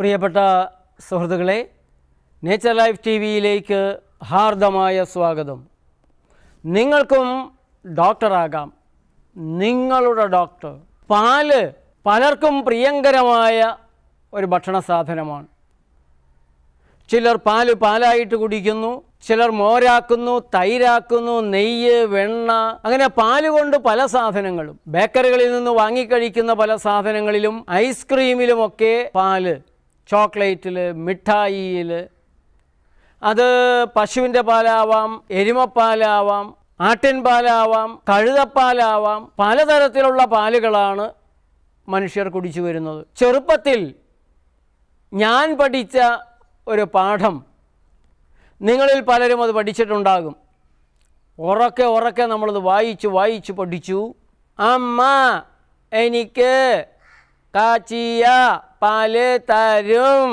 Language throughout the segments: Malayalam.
പ്രിയപ്പെട്ട സുഹൃത്തുക്കളെ, നേച്ചർ ലൈഫ് ടി വിയിലേക്ക് ഹാർദമായ സ്വാഗതം. നിങ്ങൾക്കും ഡോക്ടറാകാം, നിങ്ങളുടെ ഡോക്ടർ. പാല് പലർക്കും പ്രിയങ്കരമായ ഒരു ഭക്ഷണ സാധനമാണ്. ചിലർ പാലായിട്ട് കുടിക്കുന്നു, ചിലർ മോരാക്കുന്നു, തൈരാക്കുന്നു, നെയ്യ്, വെണ്ണ, അങ്ങനെ പാല് കൊണ്ട് പല സാധനങ്ങളും. ബേക്കറികളിൽ നിന്ന് വാങ്ങിക്കഴിക്കുന്ന പല സാധനങ്ങളിലും ഐസ്ക്രീമിലുമൊക്കെ പാല്, ചോക്ലേറ്റിൽ, മിഠായിയിൽ, അത് പശുവിൻ്റെ പാലാവാം, എരുമപ്പാലാവാം, ആട്ടിൻ പാലാവാം, കഴുതപ്പാലാവാം, പലതരത്തിലുള്ള പാലുകളാണ് മനുഷ്യർ കുടിച്ചു വരുന്നത്. ചെറുപ്പത്തിൽ ഞാൻ പഠിച്ച ഒരു പാഠം നിങ്ങളിൽ പലരും അത് പഠിച്ചിട്ടുണ്ടാകും. ഉറക്കെ നമ്മളത് വായിച്ചു പഠിച്ചു. അമ്മ എനിക്ക് കാച്ചിയ പാല് തരും.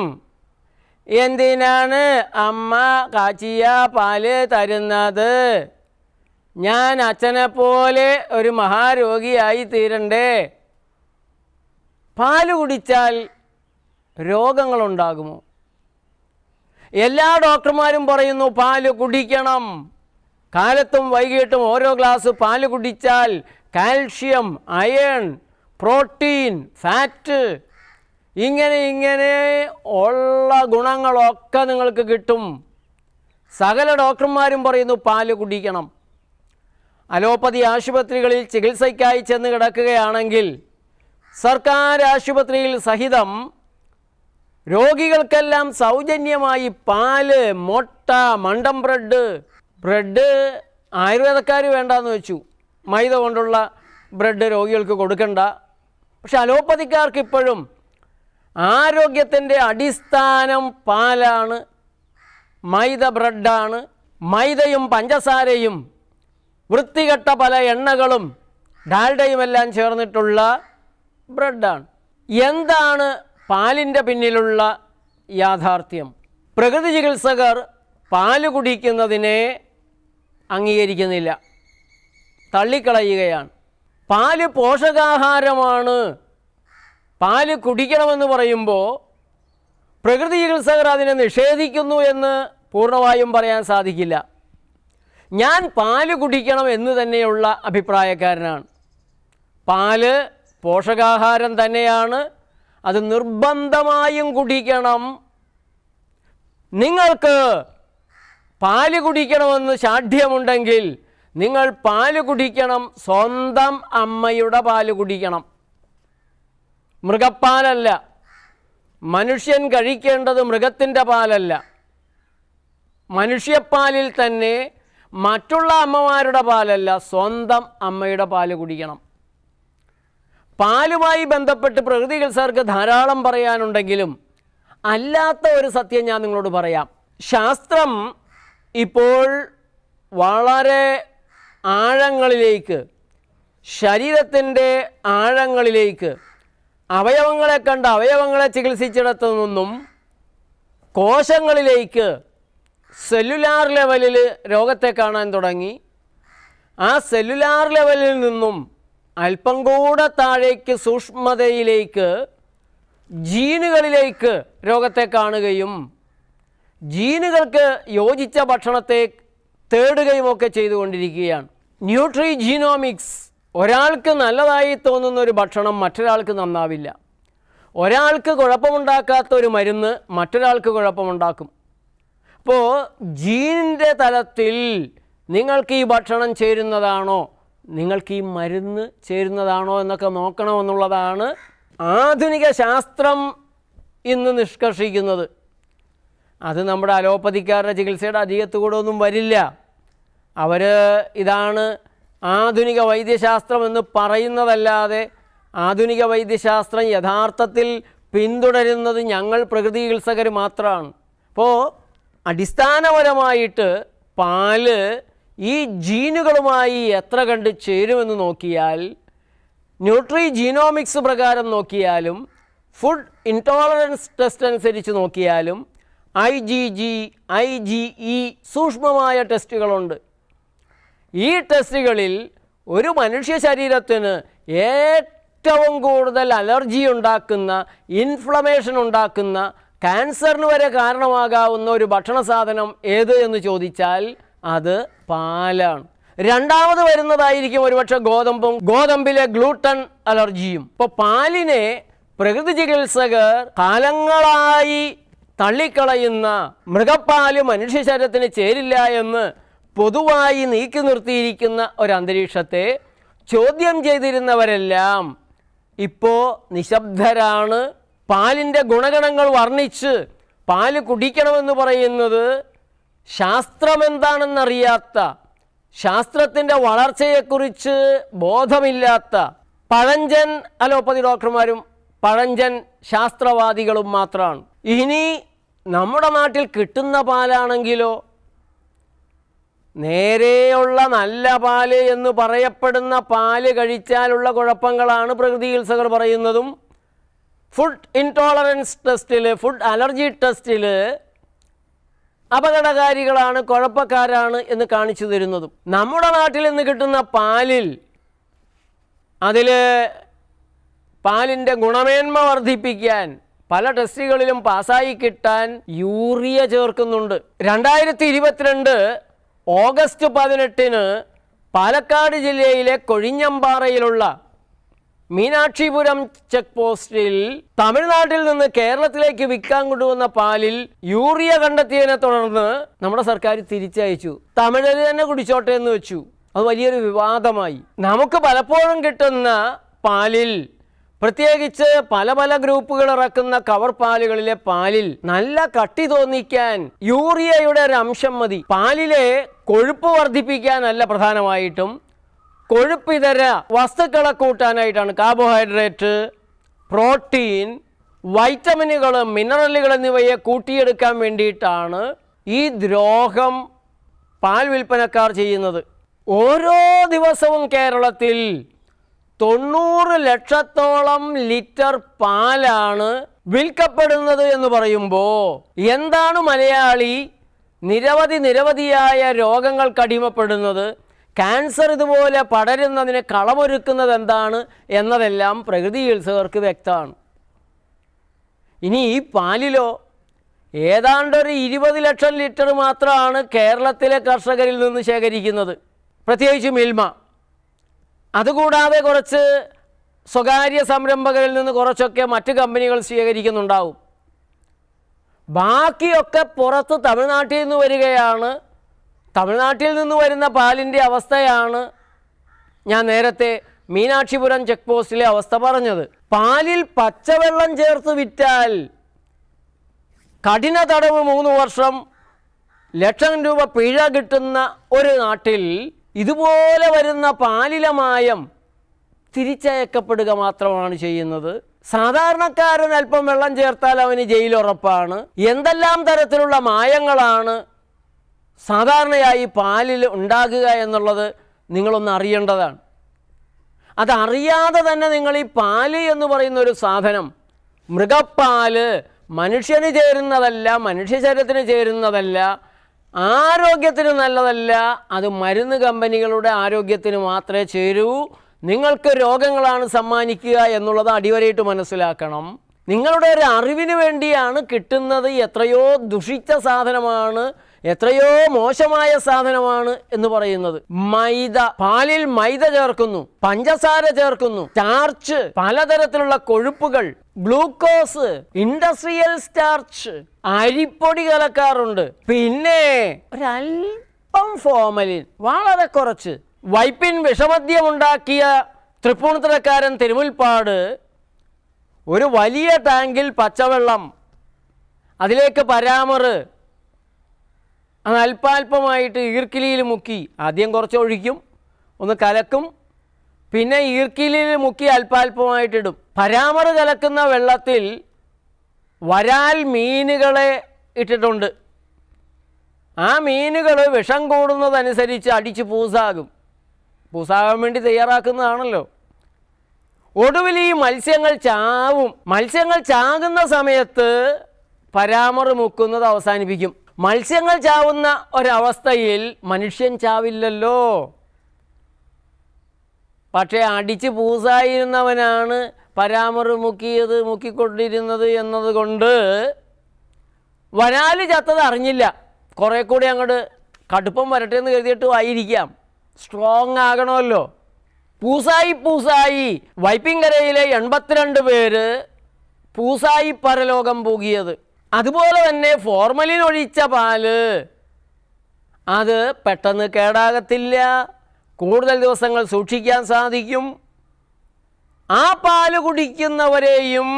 എന്തിനാണ് അമ്മ കാച്ചിയ പാല് തരുന്നത്? ഞാൻ അച്ഛനെ പോലെ ഒരു മഹാരോഗിയായി തീരണ്ടേ. പാല് കുടിച്ചാൽ രോഗങ്ങളുണ്ടാകുമോ? എല്ലാ ഡോക്ടർമാരും പറയുന്നു പാല് കുടിക്കണം. കാലത്തും വൈകിട്ടും ഓരോ ഗ്ലാസ് പാല് കുടിച്ചാൽ കാൽഷ്യം, അയൺ, പ്രോട്ടീൻ, ഫാറ്റ്, ഇങ്ങനെ ഉള്ള ഗുണങ്ങളൊക്കെ നിങ്ങൾക്ക് കിട്ടും. സകല ഡോക്ടർമാരും പറയുന്നു പാല് കുടിക്കണം. അലോപ്പതി ആശുപത്രികളിൽ ചികിത്സയ്ക്കായി ചെന്ന് കിടക്കുകയാണെങ്കിൽ സർക്കാർ ആശുപത്രിയിൽ സഹിതം രോഗികൾക്കെല്ലാം സൗജന്യമായി പാല്, മുട്ട, മണ്ടൻ ബ്രെഡ് ആയുർവേദക്കാർ വേണ്ടാന്ന് വെച്ചു. മൈദ കൊണ്ടുള്ള ബ്രെഡ് രോഗികൾക്ക് കൊടുക്കണ്ട. പക്ഷെ അലോപ്പതിക്കാർക്ക് ഇപ്പോഴും ആരോഗ്യത്തിൻ്റെ അടിസ്ഥാനം പാലാണ്, മൈദ ബ്രെഡാണ്. മൈദയും പഞ്ചസാരയും വൃത്തികെട്ട പല എണ്ണകളും ഡാൽഡയുമെല്ലാം ചേർന്നിട്ടുള്ള ബ്രെഡാണ്. എന്താണ് പാലിൻ്റെ പിന്നിലുള്ള യാഥാർത്ഥ്യം? പ്രകൃതി ചികിത്സകർ പാല് കുടിക്കുന്നതിനെ അംഗീകരിക്കുന്നില്ല, തള്ളിക്കളയുകയാണ്. പാല് പോഷകാഹാരമാണ്, പാല് കുടിക്കണമെന്ന് പറയുമ്പോൾ പ്രകൃതി ചികിത്സകർ അതിനെ നിഷേധിക്കുന്നു എന്ന് പൂർണ്ണമായും പറയാൻ സാധിക്കില്ല. ഞാൻ പാല് കുടിക്കണം എന്ന് തന്നെയുള്ള അഭിപ്രായക്കാരനാണ്. പാല് പോഷകാഹാരം തന്നെയാണ്, അത് നിർബന്ധമായും കുടിക്കണം. നിങ്ങൾക്ക് പാല് കുടിക്കണമെന്ന് ശാഠ്യമുണ്ടെങ്കിൽ നിങ്ങൾ പാല് കുടിക്കണം, സ്വന്തം അമ്മയുടെ പാല് കുടിക്കണം, മൃഗപ്പാലല്ല. മനുഷ്യൻ കഴിക്കേണ്ടത് മൃഗത്തിൻ്റെ പാലല്ല, മനുഷ്യപ്പാലിൽ തന്നെ, മറ്റുള്ള അമ്മമാരുടെ പാലല്ല, സ്വന്തം അമ്മയുടെ പാല് കുടിക്കണം. പാലുമായി ബന്ധപ്പെട്ട് പ്രകൃതി ചികിത്സകർക്ക് ധാരാളം പറയാനുണ്ടെങ്കിലും അല്ലാത്ത ഒരു സത്യം ഞാൻ നിങ്ങളോട് പറയാം. ശാസ്ത്രം ഇപ്പോൾ വളരെ ആഴങ്ങളിലേക്ക്, ശരീരത്തിൻ്റെ ആഴങ്ങളിലേക്ക്, അവയവങ്ങളെ കണ്ട് അവയവങ്ങളെ ചികിത്സിച്ചിടത്തു നിന്നും കോശങ്ങളിലേക്ക്, സെല്ലുലാർ ലെവലിൽ രോഗത്തെ കാണാൻ തുടങ്ങി. ആ സെല്ലുലാർ ലെവലിൽ നിന്നും അല്പം കൂടെ താഴേക്ക് സൂക്ഷ്മതയിലേക്ക്, ജീനുകളിലേക്ക് രോഗത്തെ കാണുകയും ജീനുകൾക്ക് യോജിച്ച ഭക്ഷണത്തെ തേടുകയും ഒക്കെ ചെയ്തുകൊണ്ടിരിക്കുകയാണ്. Nutri genomics. ഒരാൾക്ക് നല്ലതായി തോന്നുന്ന ഒരു ഭക്ഷണം മറ്റൊരാൾക്ക് നന്നാവില്ല. ഒരാൾക്ക് കുഴപ്പമുണ്ടാക്കാത്ത ഒരു മരുന്ന് മറ്റൊരാൾക്ക് കുഴപ്പമുണ്ടാക്കും. അപ്പോൾ ജീനിൻ്റെ തലത്തിൽ നിങ്ങൾക്ക് ഈ ഭക്ഷണം ചേരുന്നതാണോ, നിങ്ങൾക്ക് ഈ മരുന്ന് ചേരുന്നതാണോ എന്നൊക്കെ നോക്കണമെന്നുള്ളതാണ് ആധുനിക ശാസ്ത്രം ഇന്ന് നിഷ്കർഷിക്കുന്നത്. അത് നമ്മുടെ അലോപ്പതിക്കാരുടെ ചികിത്സയുടെ അധികത്തുകൂടെ ഒന്നും വരില്ല. അവർ ഇതാണ് ആധുനിക വൈദ്യശാസ്ത്രം എന്ന് പറയുന്നതല്ലാതെ ആധുനിക വൈദ്യശാസ്ത്രം യഥാർത്ഥത്തിൽ പിന്തുടരുന്നത് ഞങ്ങൾ പ്രകൃതി ചികിത്സകർ മാത്രമാണ്. അപ്പോൾ അടിസ്ഥാനപരമായിട്ട് പാല് ഈ ജീനുകളുമായി എത്ര കണ്ട് ചേരുമെന്ന് നോക്കിയാൽ, ന്യൂട്രി ജീനോമിക്സ് പ്രകാരം നോക്കിയാലും, ഫുഡ് ഇൻടോളറൻസ് ടെസ്റ്റ് അനുസരിച്ച് നോക്കിയാലും, IgG, IgE സൂക്ഷ്മമായ ടെസ്റ്റുകളുണ്ട്. ഈ ടെസ്റ്റുകളിൽ ഒരു മനുഷ്യ ശരീരത്തിന് ഏറ്റവും കൂടുതൽ അലർജി ഉണ്ടാക്കുന്ന, ഇൻഫ്ലമേഷൻ ഉണ്ടാക്കുന്ന, ക്യാൻസറിന് വരെ കാരണമാകാവുന്ന ഒരു ഭക്ഷണ സാധനം ഏത് എന്ന് ചോദിച്ചാൽ അത് പാലാണ്. രണ്ടാമത് വരുന്നതായിരിക്കും ഒരുപക്ഷെ ഗോതമ്പും, ഗോതമ്പിലെ ഗ്ലൂട്ടൺ അലർജിയും. ഇപ്പോൾ പാലിനെ പ്രകൃതി ചികിത്സകർ കാലങ്ങളായി തള്ളിക്കളയുന്ന, മൃഗപ്പാല് മനുഷ്യ ശരീരത്തിന് ചേരില്ല എന്ന് പൊതുവായി നീക്കി നിർത്തിയിരിക്കുന്ന ഒരന്തരീക്ഷത്തെ ചോദ്യം ചെയ്തിരുന്നവരെല്ലാം ഇപ്പോൾ നിശബ്ദരാണ്. പാലിൻ്റെ ഗുണഗണങ്ങൾ വർണ്ണിച്ച് പാല് കുടിക്കണമെന്ന് പറയുന്നത് ശാസ്ത്രമെന്താണെന്നറിയാത്ത, ശാസ്ത്രത്തിൻ്റെ വളർച്ചയെക്കുറിച്ച് ബോധമില്ലാത്ത പഴഞ്ചൻ അലോപ്പതി ഡോക്ടർമാരും പഴഞ്ചൻ ശാസ്ത്രവാദികളും മാത്രമാണ്. ഇനി നമ്മുടെ നാട്ടിൽ കിട്ടുന്ന പാലാണെങ്കിലോ, നേരെയുള്ള നല്ല പാല് എന്ന് പറയപ്പെടുന്ന പാല് കഴിച്ചാലുള്ള കുഴപ്പങ്ങളാണ് പ്രകൃതി ചികിത്സകർ പറയുന്നതും ഫുഡ് ഇൻടോളറൻസ് ടെസ്റ്റിൽ, ഫുഡ് അലർജി ടെസ്റ്റിൽ അപകടകാരികളാണ്, കുഴപ്പക്കാരാണ് എന്ന് കാണിച്ചു തരുന്നതും. നമ്മുടെ നാട്ടിൽ നിന്ന് കിട്ടുന്ന പാലിൽ അതിൽ പാലിൻ്റെ ഗുണമേന്മ വർദ്ധിപ്പിക്കാൻ പല ടെസ്റ്റുകളിലും പാസ്സായി കിട്ടാൻ യൂറിയ ചേർക്കുന്നുണ്ട്. 2022 ഓഗസ്റ്റ് 18 പാലക്കാട് ജില്ലയിലെ കൊഴിഞ്ഞമ്പാറയിലുള്ള മീനാക്ഷിപുരം ചെക്ക് പോസ്റ്റിൽ തമിഴ്നാട്ടിൽ നിന്ന് കേരളത്തിലേക്ക് വിൽക്കാൻ കൊണ്ടുവന്ന പാലിൽ യൂറിയ കണ്ടെത്തിയതിനെ തുടർന്ന് നമ്മുടെ സർക്കാർ തിരിച്ചയച്ചു. തമിഴർ തന്നെ കുടിച്ചോട്ടെ എന്ന് വെച്ചു. അത് വലിയൊരു വിവാദമായി. നമുക്ക് പലപ്പോഴും കിട്ടുന്ന പാലിൽ, പ്രത്യേകിച്ച് പല പല ഗ്രൂപ്പുകൾ ഇറക്കുന്ന കവർ പാലുകളിലെ പാലിൽ നല്ല കട്ടി തോന്നിക്കാൻ യൂറിയയുടെ ഒരു അംശം മതി. പാലിലെ കൊഴുപ്പ് വർദ്ധിപ്പിക്കാനല്ല പ്രധാനമായിട്ടും, കൊഴുപ്പിതര വസ്തുക്കളെ കൂട്ടാനായിട്ടാണ്. കാർബോഹൈഡ്രേറ്റ്, പ്രോട്ടീൻ, വൈറ്റമിനുകൾ, മിനറലുകൾ എന്നിവയെ കൂട്ടിയെടുക്കാൻ വേണ്ടിയിട്ടാണ് ഈ ദ്രോഹം പാൽ വിൽപ്പനക്കാർ ചെയ്യുന്നത്. ഓരോ ദിവസവും കേരളത്തിൽ 90 ലക്ഷത്തോളം ലിറ്റർ പാലാണ് വിൽക്കപ്പെടുന്നത് എന്ന് പറയുമ്പോൾ എന്താണ് മലയാളി നിരവധിയായ രോഗങ്ങൾക്ക് അടിമപ്പെടുന്നത്, ക്യാൻസർ ഇതുപോലെ പടരുന്നതിന് കളമൊരുക്കുന്നത് എന്താണ് എന്നതെല്ലാം പ്രകൃതി ചികിത്സകർക്ക് വ്യക്തമാണ്. ഇനി ഈ പാലിലോ ഏതാണ്ടൊരു 20 ലക്ഷം ലിറ്റർ മാത്രമാണ് കേരളത്തിലെ കർഷകരിൽ നിന്ന് ശേഖരിക്കുന്നത്, പ്രത്യേകിച്ച് മിൽമ. അതുകൂടാതെ കുറച്ച് സ്വകാര്യ സംരംഭകരിൽ നിന്ന് കുറച്ചൊക്കെ മറ്റ് കമ്പനികൾ സ്വീകരിക്കുന്നുണ്ടാവും. ബാക്കിയൊക്കെ പുറത്ത് തമിഴ്നാട്ടിൽ നിന്ന് വരികയാണ്. തമിഴ്നാട്ടിൽ നിന്ന് വരുന്ന പാലിൻ്റെ അവസ്ഥയാണ് ഞാൻ നേരത്തെ മീനാക്ഷിപുരം ചെക്ക് പോസ്റ്റിലെ അവസ്ഥ പറഞ്ഞത്. പാലിൽ പച്ചവെള്ളം ചേർത്ത് വിറ്റാൽ കഠിന തടവ് 3 വർഷം, ലക്ഷം രൂപ പിഴ കിട്ടുന്ന ഒരു നാട്ടിൽ ഇതുപോലെ വരുന്ന പാലിലെ മായം തിരിച്ചയക്കപ്പെടുക മാത്രമാണ് ചെയ്യുന്നത്. സാധാരണക്കാരൻ അല്പം വെള്ളം ചേർത്താൽ അവന് ജയിലുറപ്പാണ്. എന്തെല്ലാം തരത്തിലുള്ള മായങ്ങളാണ് സാധാരണയായി പാലിൽ ഉണ്ടാകുക എന്നുള്ളത് നിങ്ങളൊന്ന് അറിയേണ്ടതാണ്. അതറിയാതെ തന്നെ നിങ്ങൾ ഈ പാല് എന്ന് പറയുന്ന ഒരു സാധനം, മൃഗപ്പാല് മനുഷ്യന് ചേരുന്നതല്ല, മനുഷ്യ ശരീരത്തിന് ചേരുന്നതല്ല, ആരോഗ്യത്തിന് നല്ലതല്ല, അത് മരുന്ന് കമ്പനികളുടെ ആരോഗ്യത്തിന് മാത്രമേ ചേരൂ, നിങ്ങൾക്ക് രോഗങ്ങളാണ് സമ്മാനിക്കുക എന്നുള്ളത് അടിവരയിട്ട് മനസ്സിലാക്കണം. നിങ്ങളുടെ ഒരു അറിവിന് വേണ്ടിയാണ് കിട്ടുന്നത് എത്രയോ ദുഷിച്ച സാധനമാണ്, എത്രയോ മോശമായ സാധനമാണ് എന്ന് പറയുന്നത്. മൈദ, പാലിൽ മൈദ ചേർക്കുന്നു, പഞ്ചസാര ചേർക്കുന്നു, സ്റ്റാർച്ച്, പലതരത്തിലുള്ള കൊഴുപ്പുകൾ, ഗ്ലൂക്കോസ്, ഇൻഡസ്ട്രിയൽ സ്റ്റാർച്ച്, അരിപ്പൊടി കലക്കാറുണ്ട്. പിന്നെ ഒരല്പം ഫോർമലിൻ, വളരെ കുറച്ച്. വൈപ്പിൻ വിഷമദ്യമുണ്ടാക്കിയ തൃപ്പൂണിത്തുറക്കാരൻ തിരുമുൽപ്പാട് ഒരു വലിയ ടാങ്കിൽ പച്ചവെള്ളം, അതിലേക്ക് പരാമറ്, അത് അല്പാൽപമായിട്ട് ഈർക്കിലിയിൽ മുക്കി, ആദ്യം കുറച്ച് ഒഴിക്കും, ഒന്ന് കലക്കും, പിന്നെ ഈർക്കിലിയിൽ മുക്കി അല്പാൽപമായിട്ടിടും. പരാമറ് കലക്കുന്ന വെള്ളത്തിൽ വരാൽ മീനുകളെ ഇട്ടിട്ടുണ്ട്. ആ മീനുകൾ വിഷം കൂടുന്നതനുസരിച്ച് അടിച്ച് പൂസാകാൻ വേണ്ടി തയ്യാറാക്കുന്നതാണല്ലോ. ഒടുവിൽ ഈ മത്സ്യങ്ങൾ ചാവും. മത്സ്യങ്ങൾ ചാകുന്ന സമയത്ത് പരാമറ് മുക്കുന്നത് അവസാനിപ്പിക്കും. മത്സ്യങ്ങൾ ചാവുന്ന ഒരവസ്ഥയിൽ മനുഷ്യൻ ചാവില്ലല്ലോ. പക്ഷേ അടിച്ച് പൂസായിരുന്നവനാണ് പരാമറ് മുക്കിക്കൊണ്ടിരുന്നത് എന്നതുകൊണ്ട് വരാല് ചത്തത് അറിഞ്ഞില്ല. കുറേ കൂടി അങ്ങോട്ട് കടുപ്പം വരട്ടെ എന്ന് കരുതിയിട്ടും ആയിരിക്കാം. സ്ട്രോങ് ആകണമല്ലോ. പൂസായി വൈപ്പിൻകരയിലെ 82 പേര് പൂസായി പരലോകം പോകിയത്. അതുപോലെ തന്നെ ഫോർമലിൻ ഒഴിച്ച പാല് അത് പെട്ടെന്ന് കേടാകത്തില്ല, കൂടുതൽ ദിവസങ്ങൾ സൂക്ഷിക്കാൻ സാധിക്കും. ആ പാല് കുടിക്കുന്നവരെയും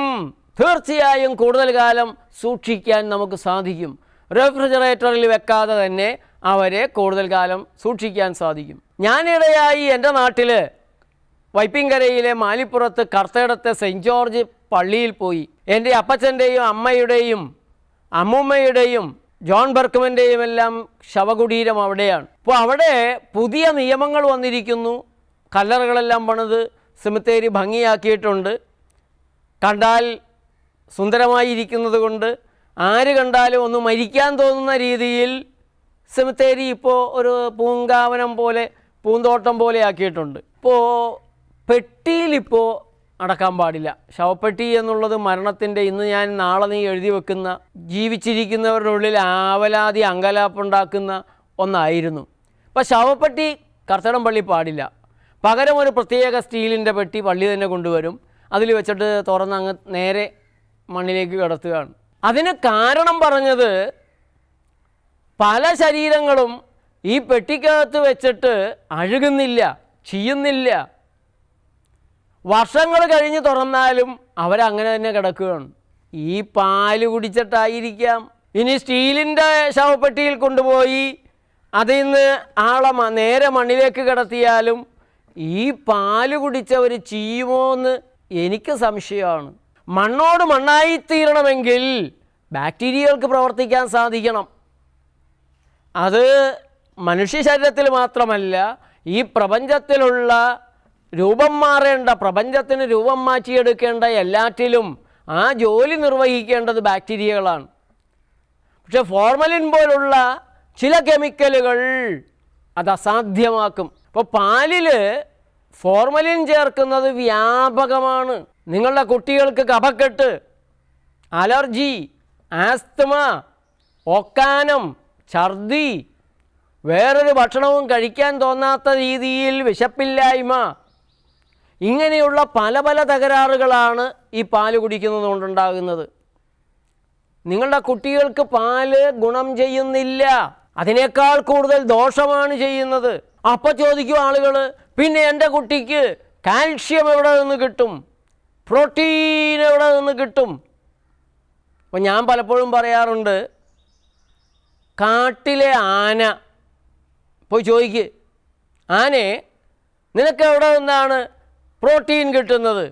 തീർച്ചയായും കൂടുതൽ കാലം സൂക്ഷിക്കാൻ നമുക്ക് സാധിക്കും. റെഫ്രിജറേറ്ററിൽ വെക്കാതെ തന്നെ അവരെ കൂടുതൽ കാലം സൂക്ഷിക്കാൻ സാധിക്കും. ഞാനിടയായി എൻ്റെ നാട്ടിൽ വൈപ്പിൻകരയിലെ മാലിപ്പുറത്ത് കർത്തേടത്തെ സെൻറ്റ് ജോർജ് പള്ളിയിൽ പോയി. എൻ്റെ അപ്പച്ചൻ്റെയും അമ്മയുടെയും അമ്മൂമ്മയുടെയും ജോൺ ബർക്കുമൻ്റെയും എല്ലാം ശവകുടീരം അവിടെയാണ്. അപ്പോൾ അവിടെ പുതിയ നിയമങ്ങൾ വന്നിരിക്കുന്നു. കല്ലറകളെല്ലാം പണിത് സെമിത്തേരി ഭംഗിയാക്കിയിട്ടുണ്ട്. കണ്ടാൽ സുന്ദരമായിരിക്കുന്നത് കൊണ്ട് ആര് കണ്ടാലും ഒന്ന് മരിക്കാൻ തോന്നുന്ന രീതിയിൽ സെമിത്തേരി ഇപ്പോൾ ഒരു പൂങ്കാവനം പോലെ, പൂന്തോട്ടം പോലെ ആക്കിയിട്ടുണ്ട്. ഇപ്പോൾ പെട്ടിയിലിപ്പോൾ അടക്കാൻ പാടില്ല. ശവപ്പെട്ടി എന്നുള്ളത് മരണത്തിൻ്റെ, ഇന്ന് ഞാൻ നാളെ നീ എഴുതി വെക്കുന്ന, ജീവിച്ചിരിക്കുന്നവരുടെ ഉള്ളിൽ ആവലാതി അങ്കലാപ്പുണ്ടാക്കുന്ന ഒന്നായിരുന്നു. അപ്പോൾ ശവപ്പെട്ടി കർത്തടം പള്ളി പാടില്ല. പകരം ഒരു പ്രത്യേക സ്റ്റീലിൻ്റെ പെട്ടി പള്ളി തന്നെ കൊണ്ടുവരും. അതിൽ വെച്ചിട്ട് തുറന്ന് അങ്ങ് നേരെ മണ്ണിലേക്ക് കിടത്തുകയാണ്. അതിന് കാരണം പറഞ്ഞത് പല ശരീരങ്ങളും ഈ പെട്ടിക്കകത്ത് വെച്ചിട്ട് അഴുകുന്നില്ല, ചെയ്യുന്നില്ല. വർഷങ്ങൾ കഴിഞ്ഞ് തുറന്നാലും അവരങ്ങനെ തന്നെ കിടക്കുകയാണ്. ഈ പാല് കുടിച്ചിട്ടായിരിക്കാം. ഇനി സ്റ്റീലിൻ്റെ ശവപ്പെട്ടിയിൽ കൊണ്ടുപോയി അതിൽ നിന്ന് ആളെ നേരെ മണ്ണിലേക്ക് കിടത്തിയാലും ഈ പാല് കുടിച്ചവർ ചെയ്യുമോ എന്ന് എനിക്ക് സംശയമാണ്. മണ്ണോട് മണ്ണായിത്തീരണമെങ്കിൽ ബാക്ടീരിയകൾക്ക് പ്രവർത്തിക്കാൻ സാധിക്കണം. അത് മനുഷ്യ ശരീരത്തിൽ മാത്രമല്ല, ഈ പ്രപഞ്ചത്തിലുള്ള രൂപം മാറേണ്ട, പ്രപഞ്ചത്തിന് രൂപം മാറ്റിയെടുക്കേണ്ട എല്ലാറ്റിലും ആ ജോലി നിർവഹിക്കേണ്ടത് ബാക്ടീരിയകളാണ്. പക്ഷെ ഫോർമലിൻ പോലുള്ള ചില കെമിക്കലുകൾ അത് അസാധ്യമാക്കും. അപ്പോൾ പാലിൽ ഫോർമലിൻ ചേർക്കുന്നത് വ്യാപകമാണ്. നിങ്ങളുടെ കുട്ടികൾക്ക് കഫക്കെട്ട്, അലർജി, ആസ്തമ, ഒക്കാനം, ഛർദി, വേറൊരു ഭക്ഷണവും കഴിക്കാൻ തോന്നാത്ത രീതിയിൽ വിശപ്പില്ലായ്മ, ഇങ്ങനെയുള്ള പല പല തകരാറുകളാണ് ഈ പാല് കുടിക്കുന്നത് കൊണ്ടുണ്ടാകുന്നത്. നിങ്ങളുടെ കുട്ടികൾക്ക് പാല് ഗുണം ചെയ്യുന്നില്ല, അതിനേക്കാൾ കൂടുതൽ ദോഷമാണ് ചെയ്യുന്നത്. അപ്പോൾ ചോദിക്കും ആളുകൾ, പിന്നെ എൻ്റെ കുട്ടിക്ക് കാൽഷ്യം എവിടെ നിന്ന് കിട്ടും, പ്രോട്ടീൻ എവിടെ നിന്ന് കിട്ടും? അപ്പോൾ ഞാൻ പലപ്പോഴും പറയാറുണ്ട്, കാട്ടിലെ ആന പോയി ചോദിക്ക്, ആനേ നിനക്ക് എവിടെ നിന്നാണ് പ്രോട്ടീൻ കിട്ടുന്നത്,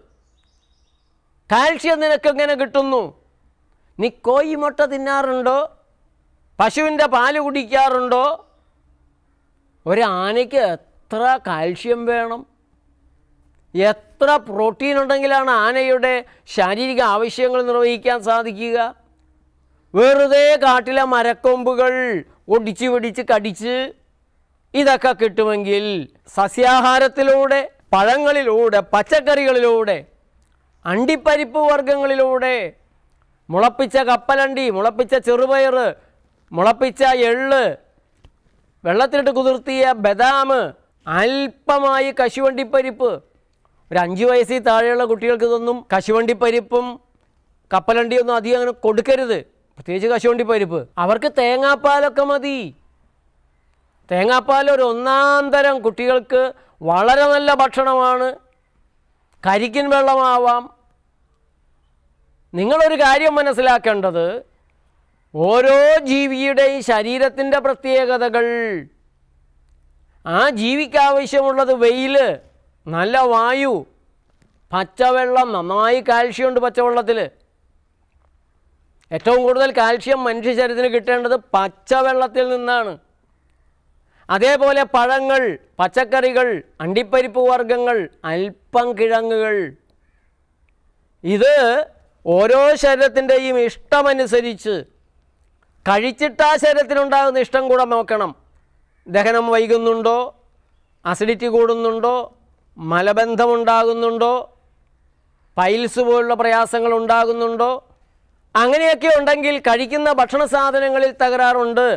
കാൽഷ്യം നിനക്കെങ്ങനെ കിട്ടുന്നു? നീ കോഴി മുട്ട തിന്നാറുണ്ടോ, പശുവിൻ്റെ പാല് കുടിക്കാറുണ്ടോ? ഒരു ആനയ്ക്ക് എത്ര കാൽഷ്യം വേണം, എത്ര പ്രോട്ടീൻ ഉണ്ടെങ്കിലാണ് ആനയുടെ ശാരീരിക ആവശ്യങ്ങൾ നിർവഹിക്കാൻ സാധിക്കുക? വെറുതെ കാട്ടിലെ മരക്കൊമ്പുകൾ ഒടിച്ച് പിടിച്ച് കടിച്ച് ഇതൊക്കെ കിട്ടുമെങ്കിൽ സസ്യാഹാരത്തിലൂടെ, പഴങ്ങളിലൂടെ, പച്ചക്കറികളിലൂടെ, അണ്ടിപ്പരിപ്പ് വർഗ്ഗങ്ങളിലൂടെ, മുളപ്പിച്ച കപ്പലണ്ടി, മുളപ്പിച്ച ചെറുപയർ, മുളപ്പിച്ച എള്ള്, വെള്ളത്തിലിട്ട് കുതിർത്തിയ ബദാം, അല്പമായി കശുവണ്ടിപ്പരിപ്പ്. ഒരു 5 വയസ്സിൽ താഴെയുള്ള കുട്ടികൾക്ക് ഇതൊന്നും കശുവണ്ടിപ്പരിപ്പും കപ്പലണ്ടിയൊന്നും അധികം അങ്ങനെ കൊടുക്കരുത്, പ്രത്യേകിച്ച് കശുവണ്ടിപ്പരിപ്പ്. അവർക്ക് തേങ്ങാപ്പാലൊക്കെ മതി. തേങ്ങാപ്പാൽ ഒരു ഒന്നാം തരം കുട്ടികൾക്ക് വളരെ നല്ല ഭക്ഷണമാണ്. കരിക്കിൻ വെള്ളമാവാം. നിങ്ങളൊരു കാര്യം മനസ്സിലാക്കേണ്ടത്, ഓരോ ജീവിയുടെയും ശരീരത്തിൻ്റെ പ്രത്യേകതകൾ, ആ ജീവിക്കാവശ്യമുള്ളത് വെയിൽ, നല്ല വായു, പച്ചവെള്ളം, നന്നായി കാൽഷ്യം ഉണ്ട് പച്ചവെള്ളത്തിൽ. ഏറ്റവും കൂടുതൽ കാൽഷ്യം മനുഷ്യ ശരീരത്തിന് കിട്ടേണ്ടത് പച്ചവെള്ളത്തിൽ നിന്നാണ്. അതേപോലെ പഴങ്ങൾ, പച്ചക്കറികൾ, അണ്ടിപ്പരിപ്പ് വർഗ്ഗങ്ങൾ, അല്പം കിഴങ്ങുകൾ, ഇത് ഓരോ ശരീരത്തിൻ്റെയും ഇഷ്ടമനുസരിച്ച് കഴിച്ചിട്ട് ആ ശരീരത്തിനുണ്ടാകുന്ന ഇഷ്ടം കൂടെ നോക്കണം. ദഹനം വൈകുന്നുണ്ടോ, അസിഡിറ്റി കൂടുന്നുണ്ടോ, മലബന്ധമുണ്ടാകുന്നുണ്ടോ, പൈൽസ് പോലുള്ള പ്രയാസങ്ങൾ ഉണ്ടാകുന്നുണ്ടോ, അങ്ങനെയൊക്കെ ഉണ്ടെങ്കിൽ കഴിക്കുന്ന ഭക്ഷണ സാധനങ്ങളിൽ തകരാറുണ്ട്,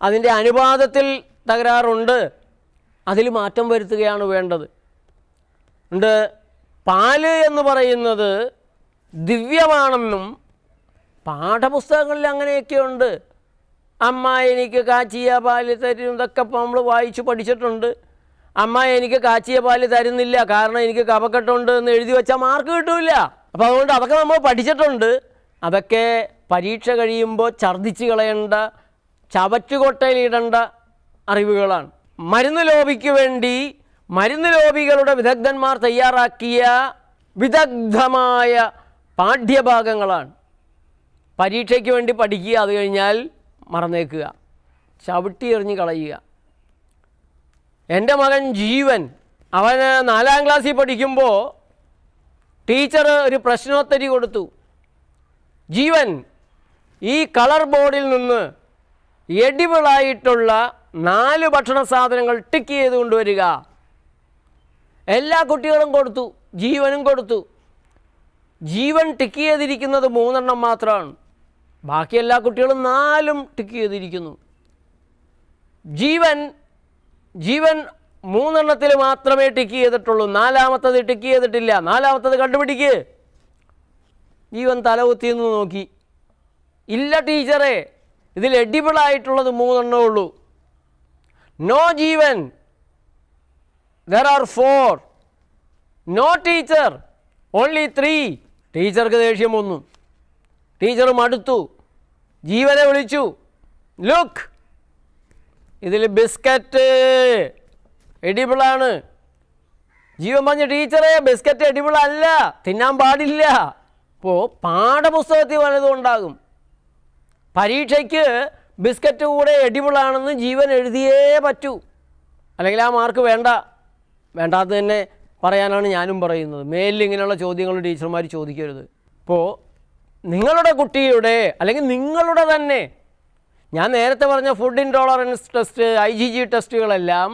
അതിൻ്റെ അനുപാതത്തിൽ തകരാറുണ്ട്, അതിൽ മാറ്റം വരുത്തുകയാണ് വേണ്ടത്. പാല് എന്ന് പറയുന്നത് ദിവ്യമാണെന്നും പാഠപുസ്തകങ്ങളിൽ അങ്ങനെയൊക്കെ ഉണ്ട്. അമ്മ എനിക്ക് കാച്ചിയ പാല് തരും, ഇതൊക്കെ നമ്മൾ വായിച്ച് പഠിച്ചിട്ടുണ്ട്. അമ്മ എനിക്ക് കാച്ചിയ പാല് തരുന്നില്ല കാരണം എനിക്ക് കഫക്കെട്ടുണ്ട് എന്ന് എഴുതി വെച്ചാൽ മാർക്ക് കിട്ടില്ല. അപ്പോൾ അതുകൊണ്ട് അതൊക്കെ നമ്മൾ പഠിച്ചിട്ടുണ്ട്. അതൊക്കെ പരീക്ഷ കഴിയുമ്പോൾ ഛർദ്ദിച്ച് കളയേണ്ട, ചവറ്റുകൊട്ടയിലിടേണ്ട അറിവുകളാണ്. മരുന്ന് ലോബിക്ക് വേണ്ടി മരുന്ന് ലോബികളുടെ വിദഗ്ധന്മാർ തയ്യാറാക്കിയ വിദഗ്ധമായ പാഠ്യഭാഗങ്ങളാണ്. പരീക്ഷയ്ക്ക് വേണ്ടി പഠിക്കുക, അത് കഴിഞ്ഞാൽ മറന്നേക്കുക, ചവിട്ടി എറിഞ്ഞ് കളയുക. എൻ്റെ മകൻ ജീവൻ, അവന് 4ാം ക്ലാസ്സിൽ പഠിക്കുമ്പോൾ ടീച്ചർ ഒരു പ്രശ്നോത്തരി കൊടുത്തു. ജീവൻ, ഈ കളർ ബോർഡിൽ നിന്ന് എഡിബിളായിട്ടുള്ള 4 ഭക്ഷണ സാധനങ്ങൾ ടിക്ക് ചെയ്ത് കൊണ്ടുവരിക. എല്ലാ കുട്ടികളും കൊടുത്തു, ജീവനും കൊടുത്തു. ജീവൻ ടിക്ക് ചെയ്തിരിക്കുന്നത് 3 മാത്രമാണ്, ബാക്കി എല്ലാ കുട്ടികളും 4 ടിക്ക് ചെയ്തിരിക്കുന്നു. ജീവൻ 3 മാത്രമേ ടിക്ക് ചെയ്തിട്ടുള്ളൂ, 4ാമത്തത് ടിക്ക് ചെയ്തിട്ടില്ല. 4ാമത്തത് കണ്ടുപിടിക്ക്. ജീവൻ തലകുത്തിയെന്ന് നോക്കി, ഇല്ല ടീച്ചറെ, ഇതിൽ എഡിബിളായിട്ടുള്ളത് 3 ഉള്ളൂ. No Jeevan, there are 4. No teacher, only 3. ടീച്ചർക്ക് ദേഷ്യം വന്നു, ടീച്ചർ മടുത്തു, ജീവനെ വിളിച്ചു. ലുക്ക്, ഇതിൽ ബിസ്ക്കറ്റ് എഡിബിളാണ്. ജീവൻ പറഞ്ഞു, ടീച്ചറെ ബിസ്ക്കറ്റ് എഡിബിൾ അല്ല, തിന്നാൻ പാടില്ല. അപ്പോൾ പാഠപുസ്തകത്തിൽ വല്ലതും ഉണ്ടാകും. പരീക്ഷയ്ക്ക് ബിസ്ക്കറ്റ് കൂടെ എഡിബിളാണെന്ന് ജീവൻ എഴുതിയേ പറ്റൂ, അല്ലെങ്കിൽ ആ മാർക്ക് വേണ്ടാത്ത തന്നെ പറയാനാണ് ഞാനും പറയുന്നത്. മേലിൽ ഇങ്ങനെയുള്ള ചോദ്യങ്ങൾ ടീച്ചർമാർ ചോദിക്കരുത്. ഇപ്പോൾ നിങ്ങളുടെ കുട്ടിയുടെ അല്ലെങ്കിൽ നിങ്ങളുടെ തന്നെ, ഞാൻ നേരത്തെ പറഞ്ഞ ഫുഡ് ഇൻടോളറൻസ് ടെസ്റ്റ്, IgG ടെസ്റ്റുകളെല്ലാം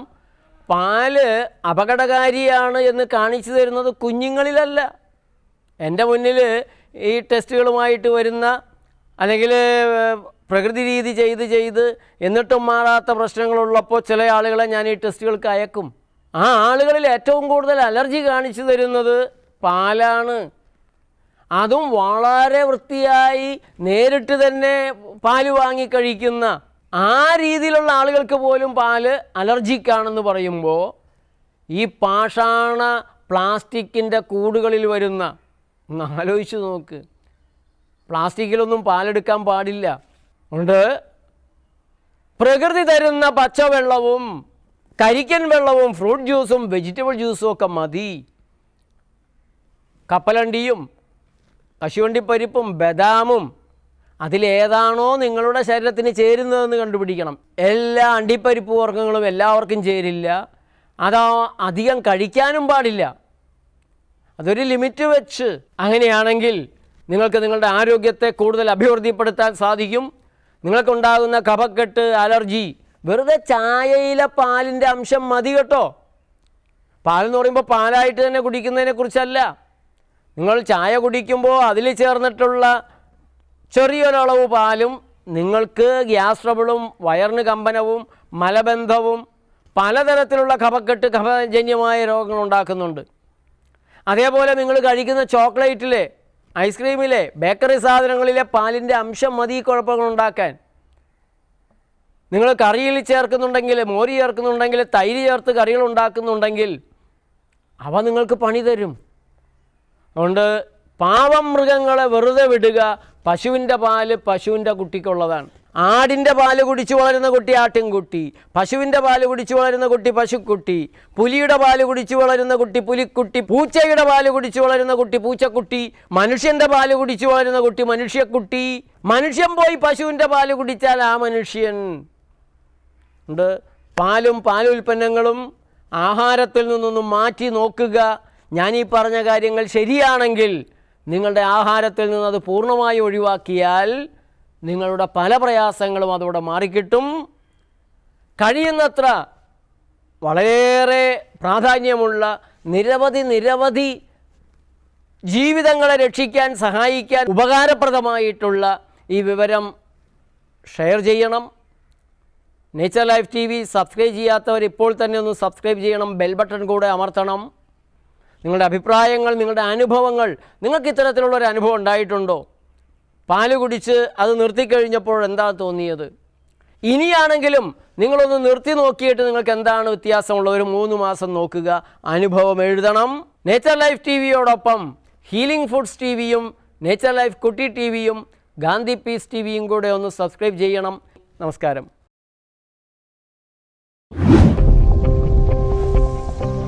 പാല് അപകടകാരിയാണ് എന്ന് കാണിച്ചു തരുന്നത് കുഞ്ഞുങ്ങളിലല്ല. എൻ്റെ മുന്നിൽ ഈ ടെസ്റ്റുകളുമായിട്ട് വരുന്ന, അല്ലെങ്കിൽ പ്രകൃതി രീതി ചെയ്ത് എന്നിട്ടും മാറാത്ത പ്രശ്നങ്ങളുള്ളപ്പോൾ ചില ആളുകളെ ഞാൻ ഈ ടെസ്റ്റുകൾക്ക് അയക്കും. ആ ആളുകളിൽ ഏറ്റവും കൂടുതൽ അലർജി കാണിച്ചു തരുന്നത് പാലാണ്. അതും വളരെ വൃത്തിയായി നേരിട്ട് തന്നെ പാല് വാങ്ങിക്കഴിക്കുന്ന ആ രീതിയിലുള്ള ആളുകൾക്ക് പോലും പാല് അലർജിക്കാണെന്ന് പറയുമ്പോൾ, ഈ പാഷാണ പ്ലാസ്റ്റിക്കിൻ്റെ കൂടുകളിൽ വരുന്ന, ഒന്ന് ആലോചിച്ച് നോക്ക്, പ്ലാസ്റ്റിക്കിലൊന്നും പാലെടുക്കാൻ പാടില്ല. അതുകൊണ്ട് പ്രകൃതി തരുന്ന പച്ചവെള്ളവും കരിക്കൻ വെള്ളവും ഫ്രൂട്ട് ജ്യൂസും വെജിറ്റബിൾ ജ്യൂസും ഒക്കെ മതി. കപ്പലണ്ടിയും കശുവണ്ടിപ്പരിപ്പും ബദാമും അതിലേതാണോ നിങ്ങളുടെ ശരീരത്തിന് ചേരുന്നതെന്ന് കണ്ടുപിടിക്കണം. എല്ലാ അണ്ടിപ്പരിപ്പ് വർഗ്ഗങ്ങളും എല്ലാവർക്കും ചേരില്ല, അതോ അധികം കഴിക്കാനും പാടില്ല. അതൊരു ലിമിറ്റ് വെച്ച്, അങ്ങനെയാണെങ്കിൽ നിങ്ങൾക്ക് നിങ്ങളുടെ ആരോഗ്യത്തെ കൂടുതൽ അഭിവൃദ്ധിപ്പെടുത്താൻ സാധിക്കും. നിങ്ങൾക്കുണ്ടാകുന്ന കഫക്കെട്ട്, അലർജി വെറുതെ ചായയിലെ പാലിൻ്റെ അംശം മതി കേട്ടോ. പാലെന്ന് പറയുമ്പോൾ പാലായിട്ട് തന്നെ കുടിക്കുന്നതിനെ കുറിച്ചല്ല. നിങ്ങൾ ചായ കുടിക്കുമ്പോൾ അതിൽ ചേർന്നിട്ടുള്ള ചെറിയൊരളവ് പാലും നിങ്ങൾക്ക് ഗ്യാസ് ട്രബിളും വയറിന് കമ്പനവും മലബന്ധവും പലതരത്തിലുള്ള കഫക്കെട്ട്, കഫജന്യമായ രോഗങ്ങൾ ഉണ്ടാക്കുന്നുണ്ട്. അതേപോലെ നിങ്ങൾ കഴിക്കുന്ന ചോക്ലേറ്റിലെ, ഐസ്ക്രീമിലെ, ബേക്കറി സാധനങ്ങളിലെ പാലിൻ്റെ അംശം മതി കുഴപ്പങ്ങൾ ഉണ്ടാക്കാൻ. നിങ്ങൾ കറിയിൽ ചേർക്കുന്നുണ്ടെങ്കിൽ, മോര് ചേർക്കുന്നുണ്ടെങ്കിൽ, തൈര് ചേർത്ത് കറികൾ ഉണ്ടാക്കുന്നുണ്ടെങ്കിൽ അവ നിങ്ങൾക്ക് പണി തരും. അതുകൊണ്ട് പാവം മൃഗങ്ങളെ വെറുതെ വിടുക. പശുവിൻ്റെ പാല് പശുവിൻ്റെ കുട്ടിക്കുള്ളതാണ്. ആടിൻ്റെ പാല് കുടിച്ചു വളരുന്ന കുട്ടി ആട്ടിൻകുട്ടി, പശുവിൻ്റെ പാല് കുടിച്ചു വളരുന്ന കുട്ടി പശുക്കുട്ടി, പുലിയുടെ പാല് കുടിച്ചു വളരുന്ന കുട്ടി പുലിക്കുട്ടി, പൂച്ചയുടെ പാല് കുടിച്ചു വളരുന്ന കുട്ടി പൂച്ചക്കുട്ടി, മനുഷ്യൻ്റെ പാല് കുടിച്ചു വളരുന്ന കുട്ടി മനുഷ്യക്കുട്ടി. മനുഷ്യൻ പോയി പശുവിൻ്റെ പാല് കുടിച്ചാൽ ആ മനുഷ്യൻ ഉണ്ട്. പാലും പാലുൽപ്പന്നങ്ങളും ആഹാരത്തിൽ നിന്നൊന്നും മാറ്റി നോക്കുക. ഞാനീ പറഞ്ഞ കാര്യങ്ങൾ ശരിയാണെങ്കിൽ നിങ്ങളുടെ ആഹാരത്തിൽ നിന്നത് പൂർണ്ണമായി ഒഴിവാക്കിയാൽ നിങ്ങളുടെ പല പ്രയാസങ്ങളും അതോടെ മാറിക്കിട്ടും. കഴിയുന്നത്ര വളരെയേറെ പ്രാധാന്യമുള്ള നിരവധി ജീവിതങ്ങളെ രക്ഷിക്കാൻ സഹായിക്കാൻ ഉപകാരപ്രദമായിട്ടുള്ള ഈ വിവരം ഷെയർ ചെയ്യണം. നേച്ചർ ലൈഫ് TV സബ്സ്ക്രൈബ് ചെയ്യാത്തവർ ഇപ്പോൾ തന്നെ ഒന്ന് സബ്സ്ക്രൈബ് ചെയ്യണം. ബെൽ ബട്ടൺ കൂടെ അമർത്തണം. നിങ്ങളുടെ അഭിപ്രായങ്ങൾ, നിങ്ങളുടെ അനുഭവങ്ങൾ, നിങ്ങൾക്ക് ഇത്തരത്തിലുള്ളൊരു അനുഭവം ഉണ്ടായിട്ടുണ്ടോ? പാല് കുടിച്ച് അത് നിർത്തിക്കഴിഞ്ഞപ്പോൾ എന്താ തോന്നിയത്? ഇനിയാണെങ്കിലും നിങ്ങളൊന്ന് നിർത്തി നോക്കിയിട്ട് നിങ്ങൾക്ക് എന്താണ് വ്യത്യാസമുള്ളത് ഒരു 3 മാസം നോക്കുക, അനുഭവം എഴുതണം. നേച്ചർ ലൈഫ് TVയോടൊപ്പം ഹീലിംഗ് ഫുഡ്സ് TVയും നേച്ചർ ലൈഫ് കുട്ടി TVയും ഗാന്ധി പീസ് TVയും കൂടെ ഒന്ന് സബ്സ്ക്രൈബ് ചെയ്യണം. നമസ്കാരം.